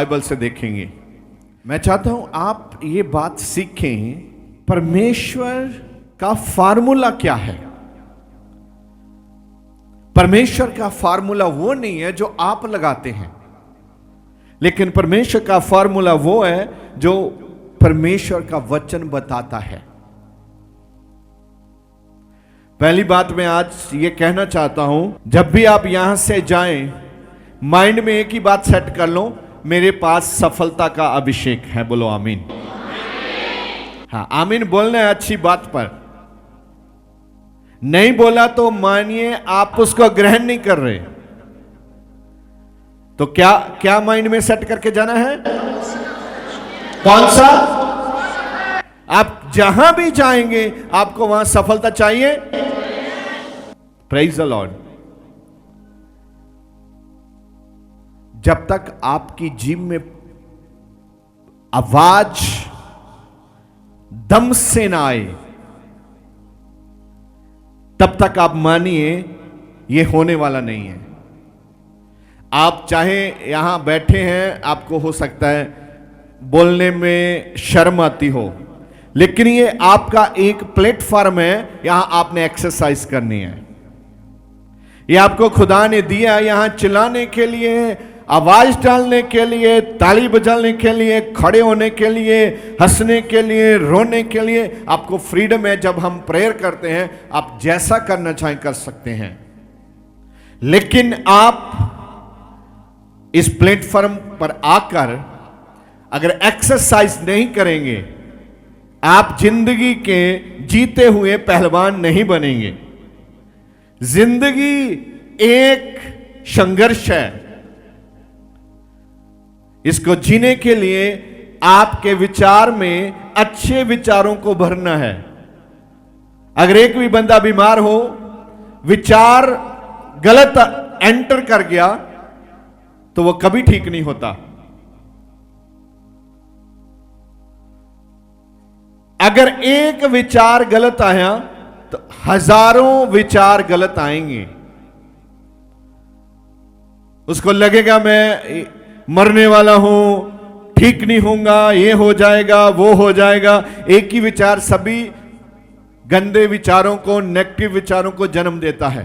Bible से देखेंगे। मैं चाहता हूं आप ये बात सीखें, परमेश्वर का फार्मूला क्या है। परमेश्वर का फार्मूला वो नहीं है जो आप लगाते हैं, लेकिन परमेश्वर का फार्मूला वो है जो परमेश्वर का वचन बताता है। पहली बात मैं आज ये कहना चाहता हूं, जब भी आप यहां से जाएं, माइंड में एक ही बात सेट कर लो, मेरे पास सफलता का अभिषेक है। बोलो आमीन। हाँ, आमीन बोलना है अच्छी बात पर। नहीं बोला तो मानिए आप उसको ग्रहण नहीं कर रहे। तो क्या क्या माइंड में सेट करके जाना है? कौन सा? आप जहां भी जाएंगे आपको वहां सफलता चाहिए। Praise the Lord. जब तक आपकी जीभ में आवाज दम से ना आए, तब तक आप मानिए यह होने वाला नहीं है। आप चाहे यहां बैठे हैं, आपको हो सकता है बोलने में शर्म आती हो, लेकिन ये आपका एक प्लेटफॉर्म है, यहां आपने एक्सरसाइज करनी है। ये आपको खुदा ने दिया यहां चिल्लाने के लिए, आवाज डालने के लिए, ताली बजाने के लिए, खड़े होने के लिए, हंसने के लिए, रोने के लिए। आपको फ्रीडम है। जब हम प्रेयर करते हैं आप जैसा करना चाहें कर सकते हैं, लेकिन आप इस प्लेटफॉर्म पर आकर अगर एक्सरसाइज नहीं करेंगे, आप जिंदगी के जीते हुए पहलवान नहीं बनेंगे। जिंदगी एक संघर्ष है। इसको जीने के लिए आपके विचार में अच्छे विचारों को भरना है। अगर एक भी बंदा बीमार हो, विचार गलत एंटर कर गया, तो वो कभी ठीक नहीं होता। अगर एक विचार गलत आया तो हजारों विचार गलत आएंगे। उसको लगेगा मैं मरने वाला हूं, ठीक नहीं होऊंगा, ये हो जाएगा, वो हो जाएगा। एक ही विचार सभी गंदे विचारों को, नेगेटिव विचारों को जन्म देता है।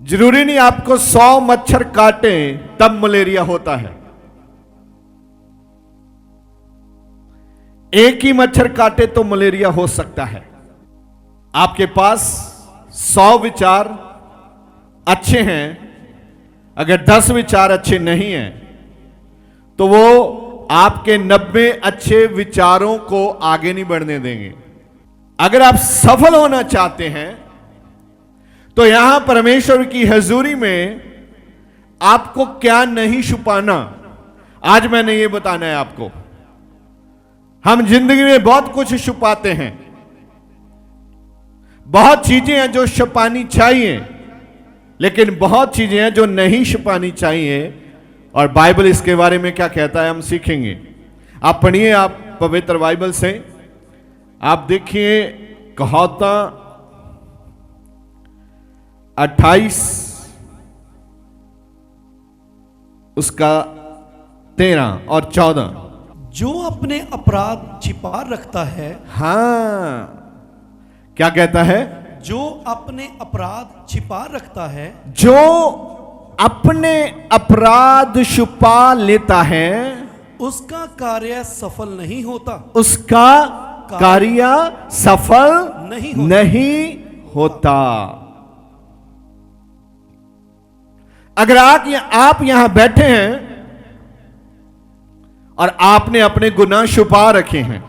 जरूरी नहीं आपको 100 मच्छर काटे तब मलेरिया होता है। एक ही मच्छर काटे तो मलेरिया हो सकता है। आपके पास 100 विचार अच्छे हैं, अगर 10 विचार अच्छे नहीं हैं, तो वो आपके 90 अच्छे विचारों को आगे नहीं बढ़ने देंगे। अगर आप सफल होना चाहते हैं तो यहां परमेश्वर की हजूरी में आपको क्या नहीं छुपाना, आज मैंने ये बताना है आपको। हम जिंदगी में बहुत कुछ छुपाते हैं, बहुत चीजें हैं जो छुपानी चाहिए, लेकिन बहुत चीजें हैं जो नहीं छुपानी चाहिए। और बाइबल इसके बारे में क्या कहता है हम सीखेंगे। आप पढ़िए, आप पवित्र बाइबल से आप देखिए कहावता 28 उसका 13 और 14। जो अपने अपराध छिपा रखता है, हां, क्या कहता है? जो अपने अपराध छिपा रखता है, जो अपने अपराध छुपा लेता है, उसका कार्य सफल नहीं होता। उसका कार्य सफल नहीं होता। अगर आप यहां बैठे हैं और आपने अपने गुनाह छुपा रखे हैं,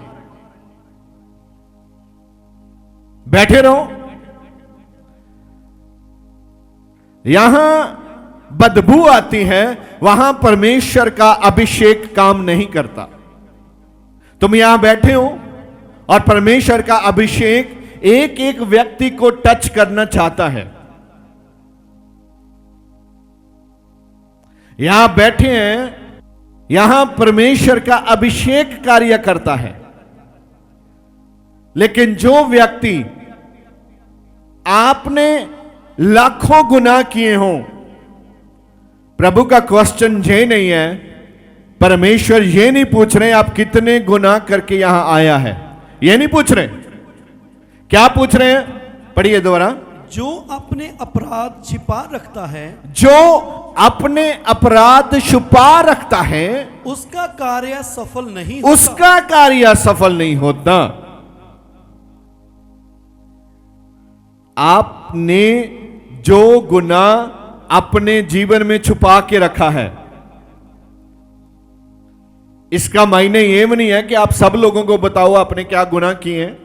बैठे रहो। यहां बदबू आती है, वहां परमेश्वर का अभिषेक काम नहीं करता। तुम यहां बैठे हो और परमेश्वर का अभिषेक एक एक व्यक्ति को टच करना चाहता है। यहां बैठे हैं, यहां परमेश्वर का अभिषेक कार्य करता है। लेकिन जो व्यक्ति आपने लाखों गुनाह किए हों, प्रभु का क्वेश्चन ये नहीं है, परमेश्वर ये नहीं पूछ रहे आप कितने गुनाह करके यहां आया है, ये नहीं पूछ रहे। क्या पूछ रहे हैं? पढ़िए दोबारा। जो अपने अपराध छिपा रखता है, जो अपने अपराध छुपा रखता है, उसका कार्य सफल नहीं होता। उसका कार्य सफल नहीं होता। आपने जो गुनाह अपने जीवन में छुपा के रखा है, इसका मायने ये नहीं है कि आप सब लोगों को बताओ आपने क्या गुनाह किए हैं,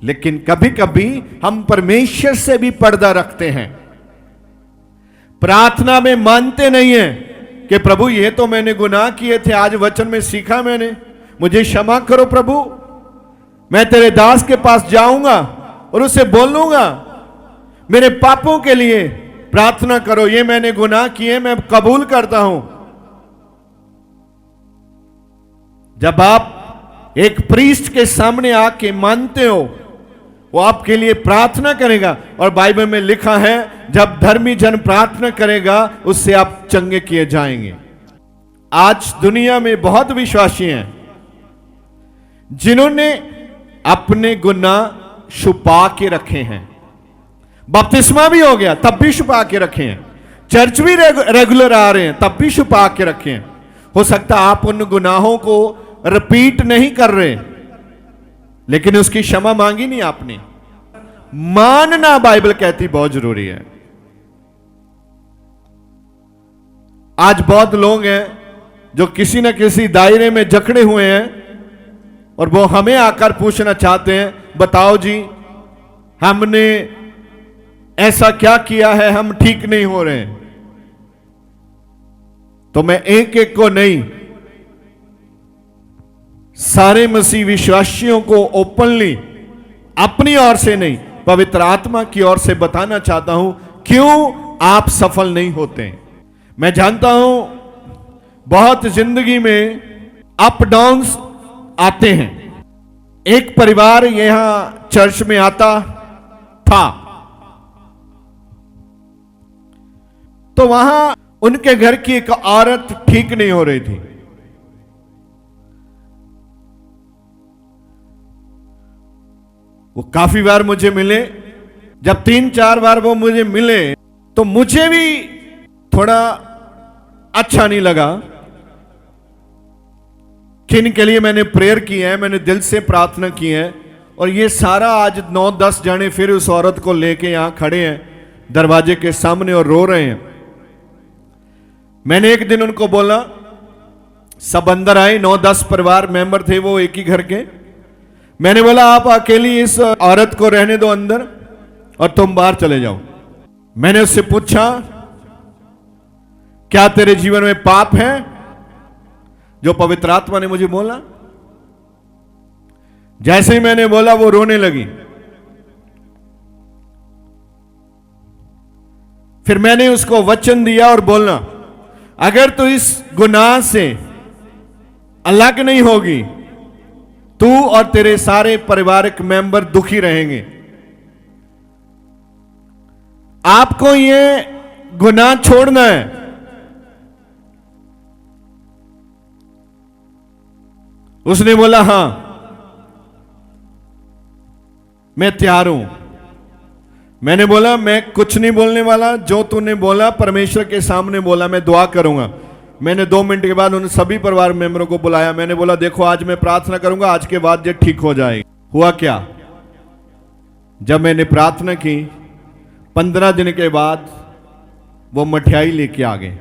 लेकिन कभी कभी हम परमेश्वर से भी पर्दा रखते हैं। प्रार्थना में मानते नहीं है कि प्रभु ये तो मैंने गुनाह किए थे, आज वचन में सीखा मैंने, मुझे क्षमा करो प्रभु। मैं तेरे दास के पास जाऊंगा और उससे बोलूंगा मेरे पापों के लिए प्रार्थना करो, ये मैंने गुनाह किए, मैं कबूल करता हूं। जब आप एक प्रीस्ट के सामने आके मानते हो, वो आपके लिए प्रार्थना करेगा, और बाइबल में लिखा है जब धर्मी जन प्रार्थना करेगा उससे आप चंगे किए जाएंगे। आज दुनिया में बहुत विश्वासी हैं जिन्होंने अपने गुनाह छुपा के रखे हैं। बपतिस्मा भी हो गया तब भी छुपा के रखे हैं, चर्च भी रेगुलर आ रहे हैं तब भी छुपा के रखे हैं। हो सकता है आप उन गुनाहों को रिपीट नहीं कर रहे, लेकिन उसकी क्षमा मांगी नहीं आपने। मानना बाइबल कहती बहुत जरूरी है। आज बहुत लोग हैं जो किसी न किसी दायरे में जकड़े हुए हैं और वो हमें आकर पूछना चाहते हैं, बताओ जी हमने ऐसा क्या किया है, हम ठीक नहीं हो रहे हैं। तो मैं एक एक को नहीं, सारे मसीह विश्वासियों को ओपनली, अपनी ओर से नहीं, पवित्र आत्मा की ओर से बताना चाहता हूं क्यों आप सफल नहीं होते। मैं जानता हूं बहुत जिंदगी में अप डाउन्स आते हैं। एक परिवार यहां चर्च में आता था, तो वहां उनके घर की एक औरत ठीक नहीं हो रही थी। वो काफी बार मुझे मिले। जब 3-4 बार वो मुझे मिले तो मुझे भी थोड़ा अच्छा नहीं लगा। किन के लिए मैंने प्रेयर की है, मैंने दिल से प्रार्थना की है, और ये सारा आज 9-10 जाने फिर उस औरत को लेके यहां खड़े हैं दरवाजे के सामने और रो रहे हैं। मैंने एक दिन उनको बोला, सब अंदर आए, 9-10 परिवार मेंबर थे वो एक ही घर के। मैंने बोला आप अकेली इस औरत को रहने दो अंदर और तुम बाहर चले जाओ। मैंने उससे पूछा क्या तेरे जीवन में पाप है? जो पवित्र आत्मा ने मुझे बोला, जैसे ही मैंने बोला वो रोने लगी। फिर मैंने उसको वचन दिया और बोलना, अगर तू इस गुनाह से अलग नहीं होगी, तू और तेरे सारे पारिवारिक मेंबर दुखी रहेंगे। आपको ये गुनाह छोड़ना है। उसने बोला हां मैं तैयार हूं। मैंने बोला मैं कुछ नहीं बोलने वाला, जो तूने बोला परमेश्वर के सामने बोला, मैं दुआ करूंगा। मैंने 2 मिनट के बाद उन सभी परिवार मेंबरों को बुलाया। मैंने बोला देखो आज मैं प्रार्थना करूंगा, आज के बाद ये ठीक हो जाएगी। हुआ क्या, जब मैंने प्रार्थना की 15 दिन के बाद वो मठियाई लेके आ गए।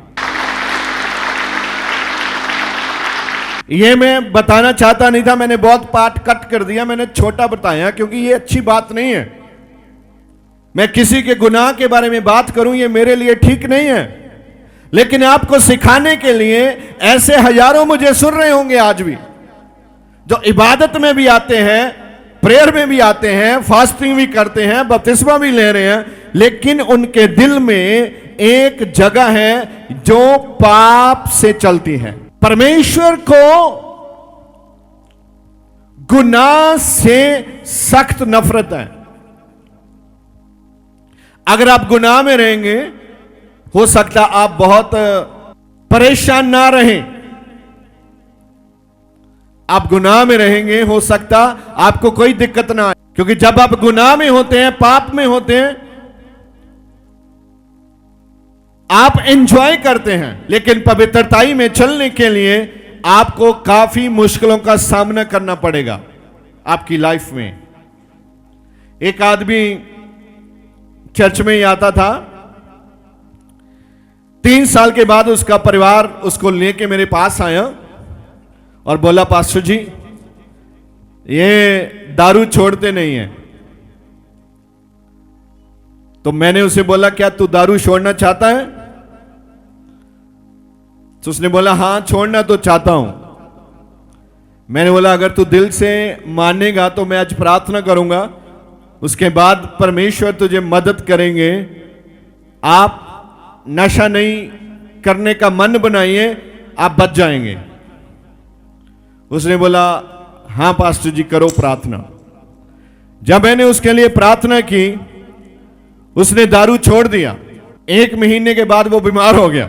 ये मैं बताना चाहता नहीं था, मैंने बहुत पार्ट कट कर दिया, मैंने छोटा बताया क्योंकि ये अच्छी बात नहीं है। मैं किसी के गुनाह के बारे में बात करूं ये मेरे लिए ठीक नहीं है, लेकिन आपको सिखाने के लिए ऐसे हजारों मुझे सुन रहे होंगे आज भी, जो इबादत में भी आते हैं, प्रेयर में भी आते हैं, फास्टिंग भी करते हैं, बपतिस्मा भी ले रहे हैं, लेकिन उनके दिल में एक जगह है जो पाप से चलती है। परमेश्वर को गुनाह से सख्त नफरत है। अगर आप गुनाह में रहेंगे, हो सकता आप बहुत परेशान ना रहें। आप गुनाह में रहेंगे, हो सकता आपको कोई दिक्कत ना आए, क्योंकि जब आप गुनाह में होते हैं, पाप में होते हैं, आप एंजॉय करते हैं। लेकिन पवित्रताई में चलने के लिए आपको काफी मुश्किलों का सामना करना पड़ेगा आपकी लाइफ में। एक आदमी चर्च में ही आता था, 3 साल के बाद उसका परिवार उसको लेके मेरे पास आया और बोला, पास्टर जी ये दारू छोड़ते नहीं है। तो मैंने उसे बोला, क्या तू दारू छोड़ना चाहता है? तो उसने बोला, हां छोड़ना तो चाहता हूं। मैंने बोला, अगर तू दिल से मानेगा तो मैं आज प्रार्थना करूंगा, उसके बाद परमेश्वर तुझे मदद करेंगे। आप नशा नहीं करने का मन बनाइए, आप बच जाएंगे। उसने बोला, हां पास्टर जी करो प्रार्थना। जब मैंने उसके लिए प्रार्थना की, उसने दारू छोड़ दिया। 1 महीने के बाद वो बीमार हो गया।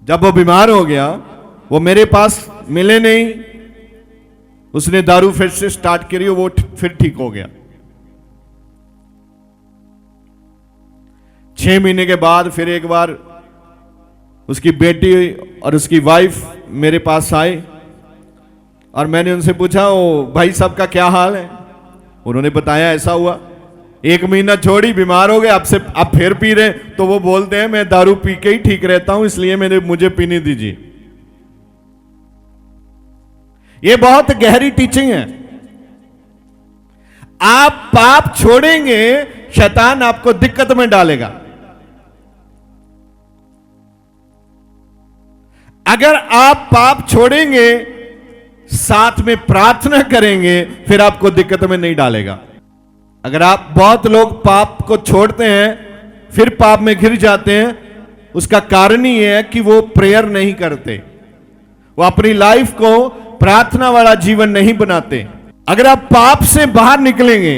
जब वो बीमार हो गया, वो मेरे पास मिले नहीं, उसने दारू फिर से स्टार्ट करी, वो फिर ठीक हो गया। 6 महीने के बाद फिर एक बार उसकी बेटी और उसकी वाइफ मेरे पास आए और मैंने उनसे पूछा, ओ भाई साहब का क्या हाल है? उन्होंने बताया ऐसा हुआ, 1 महीना छोड़ी, बीमार हो गए, अब फिर पी रहे। तो वो बोलते हैं मैं दारू पी के ही ठीक रहता हूं, इसलिए मुझे पीने दीजिए। ये बहुत गहरी टीचिंग है। आप पाप छोड़ेंगे, शैतान आपको दिक्कत में डालेगा। अगर आप पाप छोड़ेंगे, साथ में प्रार्थना करेंगे, फिर आपको दिक्कत में नहीं डालेगा। अगर आप, बहुत लोग पाप को छोड़ते हैं फिर पाप में घिर जाते हैं, उसका कारण ही है कि वो प्रेयर नहीं करते, वो अपनी लाइफ को प्रार्थना वाला जीवन नहीं बनाते। अगर आप पाप से बाहर निकलेंगे,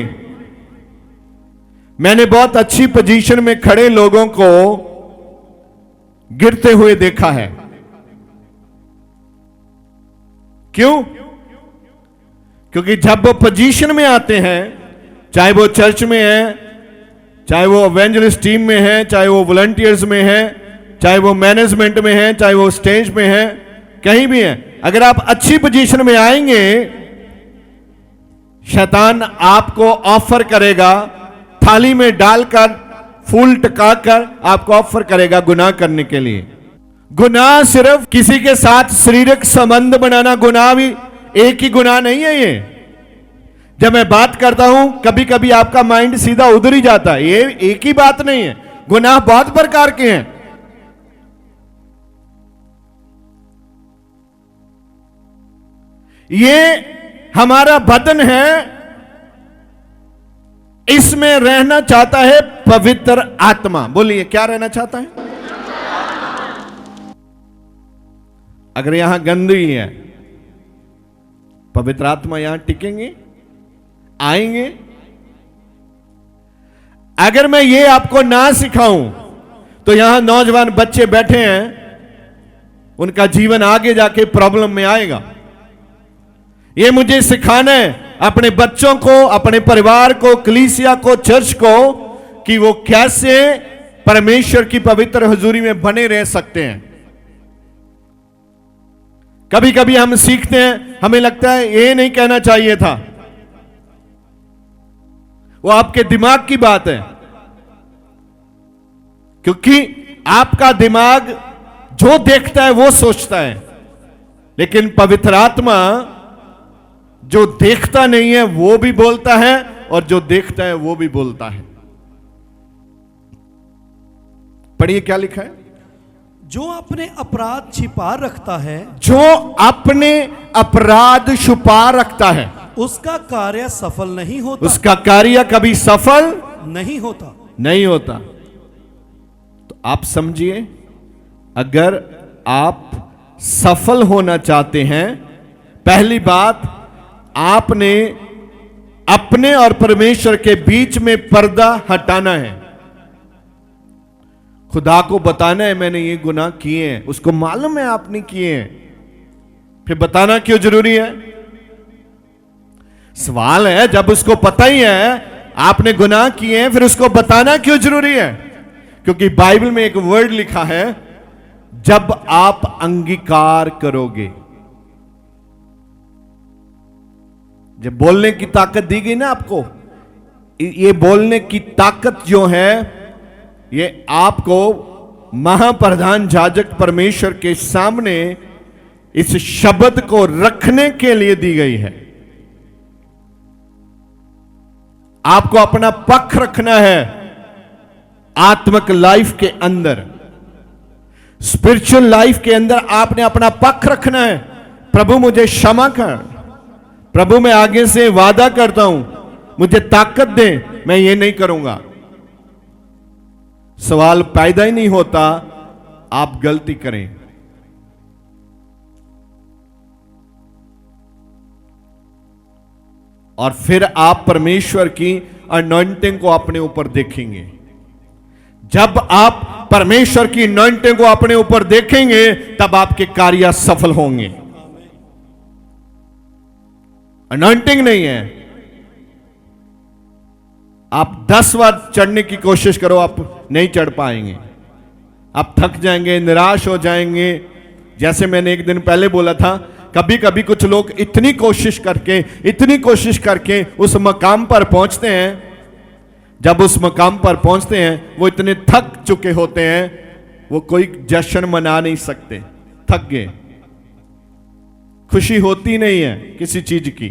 मैंने बहुत अच्छी पोजीशन में खड़े लोगों को गिरते हुए देखा है। क्यों? क्योंकि जब वो पोजीशन में आते हैं, चाहे वो चर्च में है, चाहे वो एवेंजलिस्ट टीम में है, चाहे वो वॉलंटियर्स में है, चाहे वो मैनेजमेंट में है, चाहे वो स्टेज में है, कहीं भी है, अगर आप अच्छी पोजीशन में आएंगे, शैतान आपको ऑफर करेगा, थाली में डालकर, फूल टकाकर आपको ऑफर करेगा गुनाह करने के लिए। गुनाह सिर्फ किसी के साथ शारीरिक संबंध बनाना गुनाह भी एक ही गुनाह नहीं है। ये जब मैं बात करता हूं, कभी कभी आपका माइंड सीधा उधर ही जाता है, ये एक ही बात नहीं है, गुनाह बहुत प्रकार के हैं। ये हमारा बदन है, इसमें रहना चाहता है पवित्र आत्मा। बोलिए, क्या रहना चाहता है? अगर यहां गंदगी है, पवित्र आत्मा यहां टिकेंगे, आएंगे? अगर मैं ये आपको ना सिखाऊं, तो यहां नौजवान बच्चे बैठे हैं, उनका जीवन आगे जाके प्रॉब्लम में आएगा। ये मुझे सिखाना है अपने बच्चों को, अपने परिवार को, कलीसिया को, चर्च को, कि वो कैसे परमेश्वर की पवित्र हुजूरी में बने रह सकते हैं। कभी कभी हम सीखते हैं, हमें लगता है ये नहीं कहना चाहिए था, वो आपके दिमाग की बात है, क्योंकि आपका दिमाग जो देखता है वो सोचता है, लेकिन पवित्र आत्मा जो देखता नहीं है वो भी बोलता है, और जो देखता है वो भी बोलता है। पढ़िए क्या लिखा है। जो अपने अपराध छिपा रखता है, जो अपने अपराध छुपा रखता है, उसका कार्य सफल नहीं होता। उसका कार्य कभी सफल नहीं होता। नहीं होता। तो आप समझिए, अगर आप सफल होना चाहते हैं, पहली बात, आपने अपने और परमेश्वर के बीच में पर्दा हटाना है। खुदा को बताना है मैंने ये गुनाह किए हैं, उसको मालूम है आपने किए हैं, फिर बताना क्यों जरूरी है? सवाल है, जब उसको पता ही है आपने गुनाह किए हैं, फिर उसको बताना क्यों जरूरी है? क्योंकि बाइबल में एक वर्ड लिखा है, जब आप अंगीकार करोगे। जब बोलने की ताकत दी गई ना आपको, ये बोलने की ताकत जो है ये आपको महाप्रधान याजक परमेश्वर के सामने इस शब्द को रखने के लिए दी गई है। आपको अपना पक्ष रखना है आत्मिक लाइफ के अंदर, स्पिरिचुअल लाइफ के अंदर आपने अपना पक्ष रखना है। प्रभु मुझे क्षमा कर, प्रभु मैं आगे से वादा करता हूं, मुझे ताकत दे, मैं ये नहीं करूंगा। सवाल पैदा ही नहीं होता आप गलती करें। और फिर आप परमेश्वर की अनॉइंटिंग को अपने ऊपर देखेंगे। जब आप परमेश्वर की अनॉइंटिंग को अपने ऊपर देखेंगे तब आपके कार्य सफल होंगे। अनॉइंटिंग नहीं है, आप 10 बार चढ़ने की कोशिश करो, आप नहीं चढ़ पाएंगे, आप थक जाएंगे, निराश हो जाएंगे। जैसे मैंने एक दिन पहले बोला था, कभी कभी कुछ लोग इतनी कोशिश करके उस मकाम पर पहुंचते हैं, जब उस मकाम पर पहुंचते हैं वो इतने थक चुके होते हैं, वो कोई जश्न मना नहीं सकते, थक गए, खुशी होती नहीं है किसी चीज की।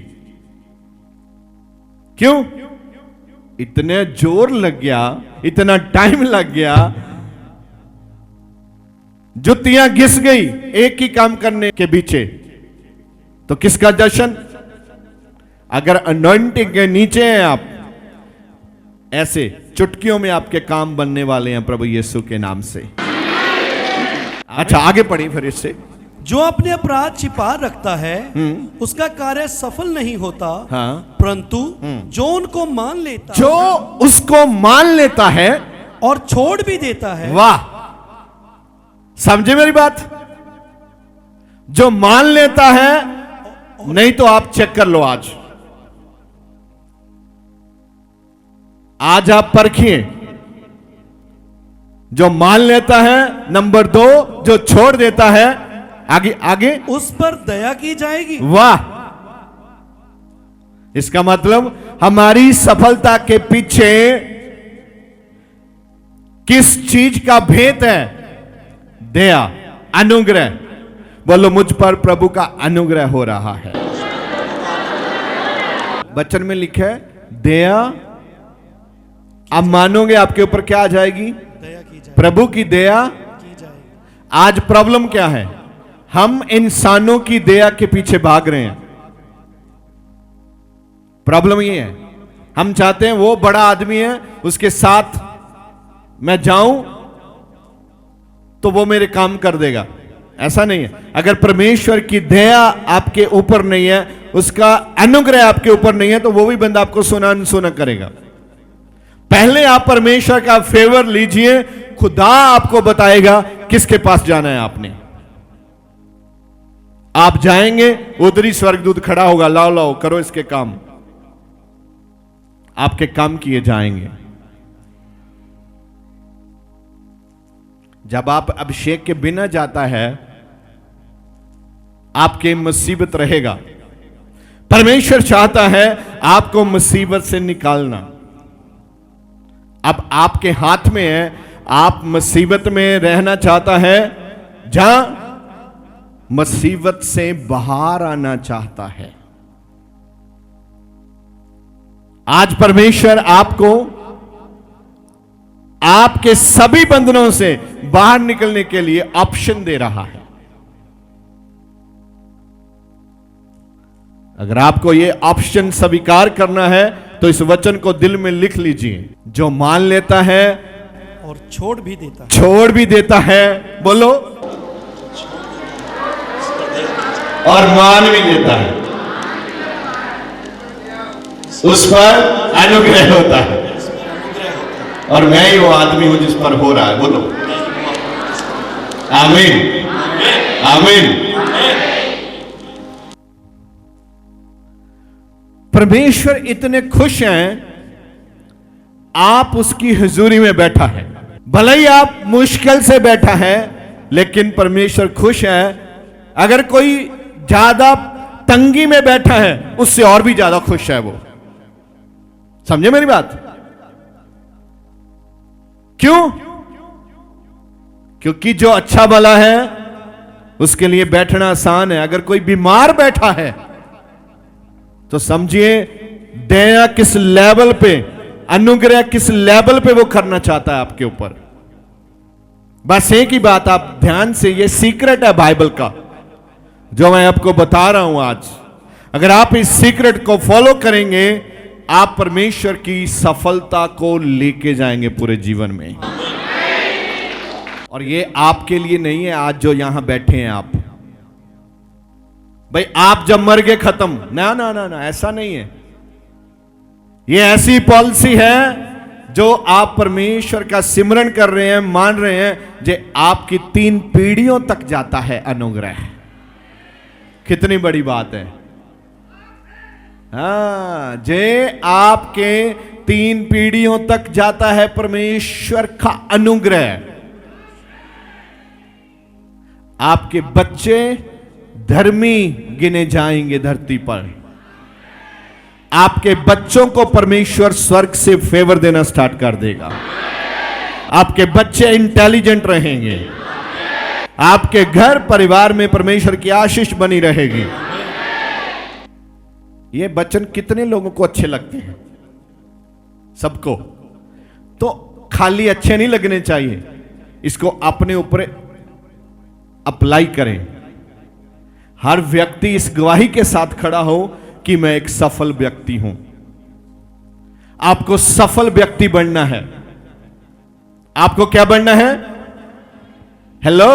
क्यों? इतने जोर लग गया, इतना टाइम लग गया, जुतियां घिस गई एक ही काम करने के पीछे। तो किसका जश्न? अगर अनॉइंटिंग के नीचे हैं आप, ऐसे चुटकियों में आपके काम बनने वाले हैं प्रभु यीशु के नाम से। अच्छा आगे पढ़ी फिर इससे। जो अपने अपराध छिपा रखता है उसका कार्य सफल नहीं होता, हाँ। परंतु जो उनको मान लेता, जो उसको मान लेता है और छोड़ भी देता है। वाह, समझे मेरी बात? जो मान लेता है, नहीं तो आप चेक कर लो, आज आप परखिए। जो मान लेता है, नंबर 2 जो छोड़ देता है, आगे उस पर दया की जाएगी। वाह, इसका मतलब हमारी सफलता के पीछे किस चीज का भेद है? दया, अनुग्रह। बोलो, मुझ पर प्रभु का अनुग्रह हो रहा है। वचन में लिखा है दया, आप मानोगे आपके ऊपर क्या आ जाएगी? दया की जाएगी, प्रभु की दया की जाएगी। आज प्रॉब्लम क्या है? हम इंसानों की दया के पीछे भाग रहे हैं। प्रॉब्लम ये है, हम चाहते हैं वो बड़ा आदमी है, उसके साथ मैं जाऊं तो वो मेरे काम कर देगा। ऐसा नहीं है। अगर परमेश्वर की दया आपके ऊपर नहीं है, उसका अनुग्रह आपके ऊपर नहीं है, तो वो भी बंदा आपको सुना अनसुना करेगा। पहले आप परमेश्वर का फेवर लीजिए, खुदा आपको बताएगा किसके पास जाना है आपने। आप जाएंगे, उधर ही स्वर्गदूत खड़ा होगा, लाओ लाओ करो इसके काम, आपके काम किए जाएंगे। जब आप अभिषेक के बिना जाता है, आपके मुसीबत रहेगा। परमेश्वर चाहता है आपको मुसीबत से निकालना। अब आपके हाथ में है, आप मुसीबत में रहना चाहता है, जहां मुसीबत से बाहर आना चाहता है। आज परमेश्वर आपको आपके सभी बंधनों से बाहर निकलने के लिए ऑप्शन दे रहा है। अगर आपको यह ऑप्शन स्वीकार करना है तो इस वचन को दिल में लिख लीजिए। जो मान लेता है और छोड़ भी देता है, छोड़ भी देता है, बोलो, और मान भी देता है। उस पर अनुग्रह होता है। और मैं ही वो आदमी हूं जिस पर हो रहा है। बोलो आमीन, आमीन। परमेश्वर इतने खुश हैं, आप उसकी हुजूरी में बैठा है। भले ही आप मुश्किल से बैठा है, लेकिन परमेश्वर खुश है। अगर कोई ज्यादा तंगी में बैठा है, उससे और भी ज्यादा खुश है वो। समझे मेरी बात? क्यों? क्योंकि जो अच्छा भला है उसके लिए बैठना आसान है। अगर कोई बीमार बैठा है तो समझिए दया किस लेवल पे, अनुग्रह किस लेवल पे वो करना चाहता है आपके ऊपर। बस एक ही बात आप ध्यान से, ये सीक्रेट है बाइबल का जो मैं आपको बता रहा हूं आज। अगर आप इस सीक्रेट को फॉलो करेंगे, आप परमेश्वर की सफलता को लेके जाएंगे पूरे जीवन में। और ये आपके लिए नहीं है आज जो यहां बैठे हैं आप। भाई आप जब मर गए खत्म, ना ना ना ना, ऐसा नहीं है। ये ऐसी पॉलिसी है जो आप परमेश्वर का सिमरन कर रहे हैं, मान रहे हैं, जो आपकी 3 पीढ़ियों तक जाता है अनुग्रह। कितनी बड़ी बात है। हाँ, जे आपके 3 पीढ़ियों तक जाता है परमेश्वर का अनुग्रह। आपके बच्चे धर्मी गिने जाएंगे धरती पर। आपके बच्चों को परमेश्वर स्वर्ग से फेवर देना स्टार्ट कर देगा। आपके बच्चे इंटेलिजेंट रहेंगे। आपके घर परिवार में परमेश्वर की आशीष बनी रहेगी। ये वचन कितने लोगों को अच्छे लगते हैं? सबको। तो खाली अच्छे नहीं लगने चाहिए, इसको अपने ऊपर अप्लाई करें। हर व्यक्ति इस गवाही के साथ खड़ा हो कि मैं एक सफल व्यक्ति हूं। आपको सफल व्यक्ति बनना है। आपको क्या बनना है? हेलो,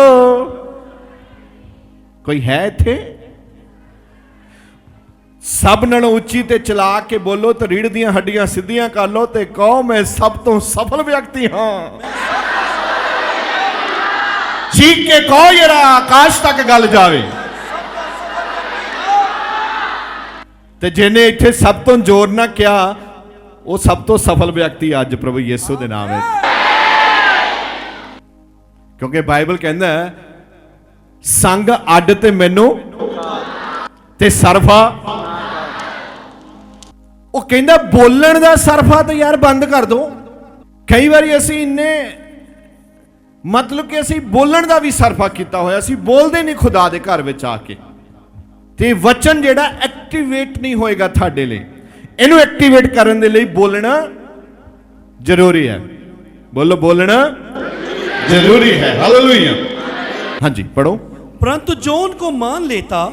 कोई है थे? सब नालों उच्ची ते चला के बोलो तो रीढ़ दियां हड्डियां सीधियां कर लो ते कहो मैं सब तो सफल व्यक्ति हां। चीख के कहो ये आकाश तक गल जावे। ते जिन्हें इत्थे सब तो जोर ना किया, वो सब तो सफल व्यक्ति अज प्रभु यीशु दे नाम है। क्योंकि बाइबल कहता है संग अड ते मैनू ते सरफा। वो कहता बोलण दा सरफा तो यार बंद कर दो। कई बार असी इन्ने मतलब कि असी बोलण दा भी सरफा किया होया, असी बोलते नहीं खुदा दे घर विच आके। ते वचन जेड़ा एक्टिवेट नहीं होएगा थाडे लिए। इनू एक्टिवेट करने दे लिए बोलना जरूरी है। बोलो बोलना जरूरी है। हालेलुया। हाँ जी पढ़ो। परंतु जो उनको मान लेता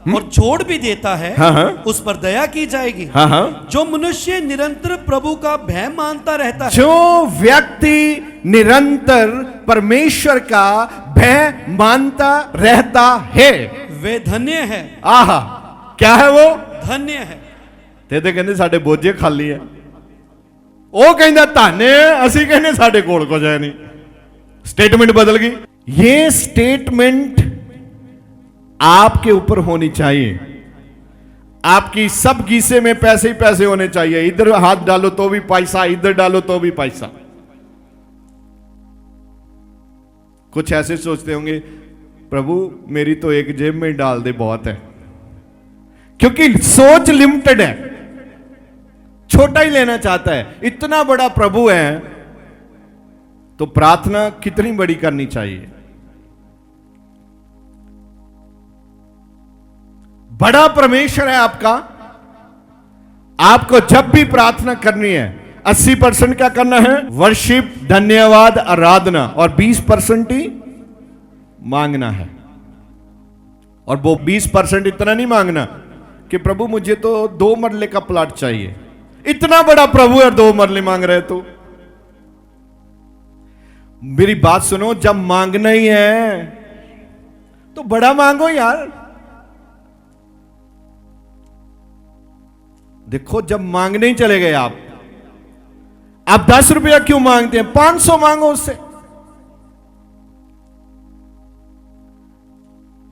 और छोड़ भी देता है, हाँ हाँ, उस पर दया की जाएगी। हाँ हाँ। जो मनुष्य निरंतर प्रभु का भय मानता रहता है, जो व्यक्ति निरंतर परमेश्वर का भय मानता रहता है, वे धन्य है। आहा, क्या है वो? धन्य है। ते कहते साडे बोझे खाली है। वो कहता धन्य है, असी कहने साडे कोल कुछ है नहीं। स्टेटमेंट बदल गई। ये स्टेटमेंट आपके ऊपर होनी चाहिए। आपकी सब गीसे में पैसे ही पैसे होने चाहिए। इधर हाथ डालो तो भी पैसा, इधर डालो तो भी पैसा। कुछ ऐसे सोचते होंगे प्रभु मेरी तो एक जेब में डाल दे बहुत है। क्योंकि सोच लिमिटेड है, छोटा ही लेना चाहता है। इतना बड़ा प्रभु है तो प्रार्थना कितनी बड़ी करनी चाहिए। बड़ा परमेश्वर है आपका। आपको जब भी प्रार्थना करनी है 80% क्या करना है? वर्शिप, धन्यवाद, आराधना, और 20% ही मांगना है। और वो 20% इतना नहीं मांगना कि प्रभु मुझे तो 2 मरले का प्लाट चाहिए। इतना बड़ा प्रभु है 2 मरले मांग रहे तो। मेरी बात सुनो, जब मांगना ही है तो बड़ा मांगो यार। देखो, जब मांगने ही चले गए आप 10 रुपया क्यों मांगते हैं? 500 मांगो उससे।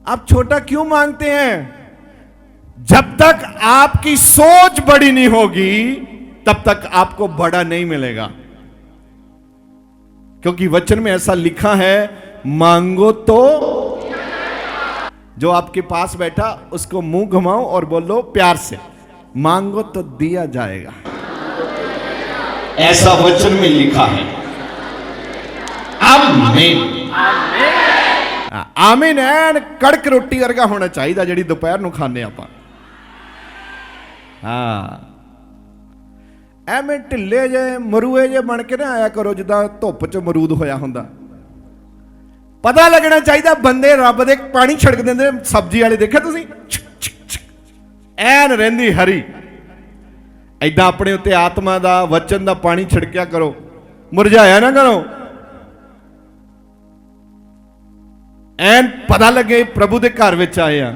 आप छोटा क्यों मांगते हैं? जब तक आपकी सोच बड़ी नहीं होगी तब तक आपको बड़ा नहीं मिलेगा, क्योंकि वचन में ऐसा लिखा है, मांगो तो। जो आपके पास बैठा उसको मुंह घुमाओ और बोलो प्यार से, मांगो तो दिया जाएगा। ऐसा वचन में लिखा है। आमीन। आमीन। एन कड़क रोटी वर्गा होना चाहिए जिहड़ी दोपहर नूं खाने आपां। हाँ, ਐਵੇਂ ਢਿੱਲੇ ਜੇ ਮਰੂਏ ਜੇ ਬਣ ਕੇ ਨਾ ਆਇਆ ਕਰੋ ਜਿੱਦਾਂ ਧੁੱਪ 'ਚ ਮਰੂਦ ਹੋਇਆ ਹੁੰਦਾ। ਪਤਾ ਲੱਗਣਾ ਚਾਹੀਦਾ ਬੰਦੇ ਰੱਬ ਦੇ ਪਾਣੀ ਛਿੜਕ ਦਿੰਦੇ ਸਬਜ਼ੀ ਵਾਲੇ, ਦੇਖਿਆ ਤੁਸੀਂ? ਐਨ ਰਹਿੰਦੀ ਹਰੀ। ਐਦਾਂ ਆਪਣੇ ਉੱਤੇ ਆਤਮਾ ਦਾ ਵਚਨ ਦਾ ਪਾਣੀ ਛਿੜਕਿਆ ਕਰੋ, ਮੁਰਝਾਇਆ ਨਾ ਕਰੋ। ਐਨ ਪਤਾ ਲੱਗੇ ਪ੍ਰਭੂ ਦੇ ਘਰ ਵਿੱਚ ਆਏ ਆ।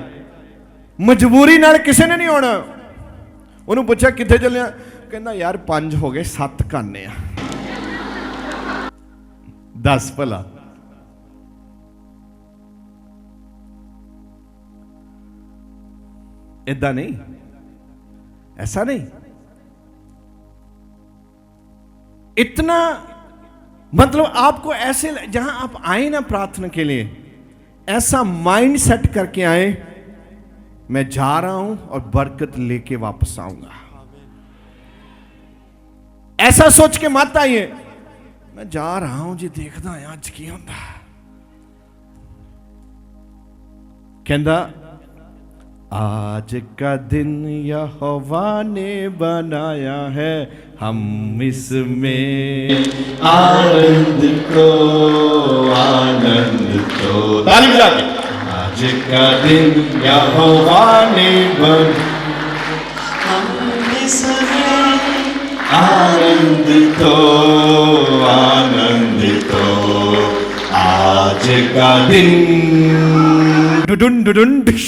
ਮਜਬੂਰੀ ਨਾਲ ਕਿਸੇ ਨੇ ਨਹੀਂ ਆਉਣਾ। ਉਹਨੂੰ ਪੁੱਛਿਆ ਕਿੱਥੇ ਚੱਲਿਆ? ਕਹਿੰਦਾ ਯਾਰ 5 ਹੋ ਗਏ, 7 ਕਰਨੇ ਆ। 10 ਭਲਾ। इतना नहीं, ऐसा नहीं। इतना मतलब आपको ऐसे, जहां आप आए ना प्रार्थना के लिए, ऐसा माइंड सेट करके आए, मैं जा रहा हूं और बरकत लेके वापस आऊंगा। ऐसा सोच के मत आइए, मैं जा रहा हूं जी, देखदा आज की होंदा। कहंदा आज का दिन यहोवा ने बनाया है, हम इसमें आनंद को ताली बजा के। आज का दिन यहोवा ने हम इसमें आनंद तो आज का दिन डुडुन डुडुन डिश।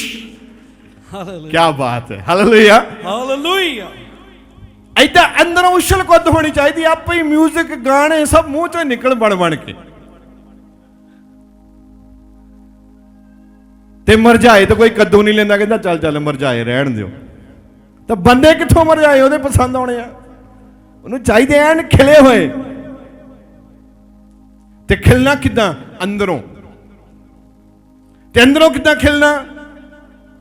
क्या बात है, हालेलुया हालेलुया। ऐदा अंदरों उछल कुद होनी चाहिए। आप ही म्यूजिक गाने सब मुंह चो निकल बन बन के। ते मरजाए तो कोई कद्दू नहीं लेंदा, कहंदा चल चल मरजाए रहन दियो। तो बंदे कित्थों मरजाए ओदे पसंद आने आ? उन्हें चाहिए एन खिले हुए। ते खिलना किदां? अंदरों। ते अंदरों किदां खिलना?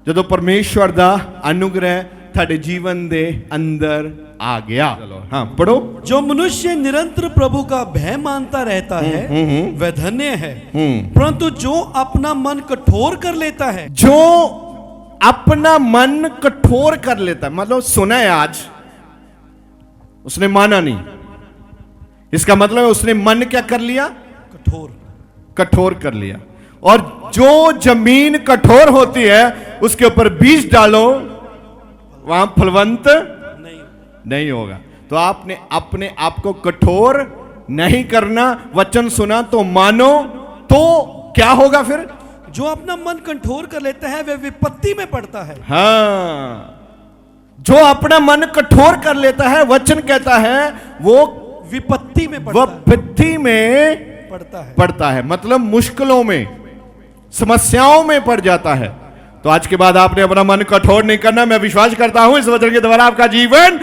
ਜਦੋਂ परमेश्वर ਦਾ अनुग्रह ਤੁਹਾਡੇ ਜੀਵਨ ਦੇ अंदर आ गया। हाँ पढ़ो। जो मनुष्य निरंतर प्रभु का भय मानता रहता है वह धन्य है, परंतु जो अपना मन कठोर कर लेता है, जो अपना मन कठोर कर लेता है, मतलब सुना है आज, उसने माना नहीं, इसका मतलब है उसने मन क्या कर लिया? कठोर कर लिया। और जो जमीन कठोर होती है उसके ऊपर बीज डालो, वहां फलवंत नहीं होगा। तो आपने अपने आप को कठोर नहीं करना। वचन सुना तो मानो, तो क्या होगा फिर? जो अपना मन कठोर कर लेता है वह विपत्ति में पड़ता है। हाँ, जो अपना मन कठोर कर लेता है, वचन कहता है वो विपत्ति में विपत्ति में पड़ता है। मतलब मुश्किलों में, समस्याओं में पड़ जाता है। तो आज के बाद आपने अपना मन कठोर नहीं करना। मैं विश्वास करता हूं इस वचन के द्वारा आपका जीवन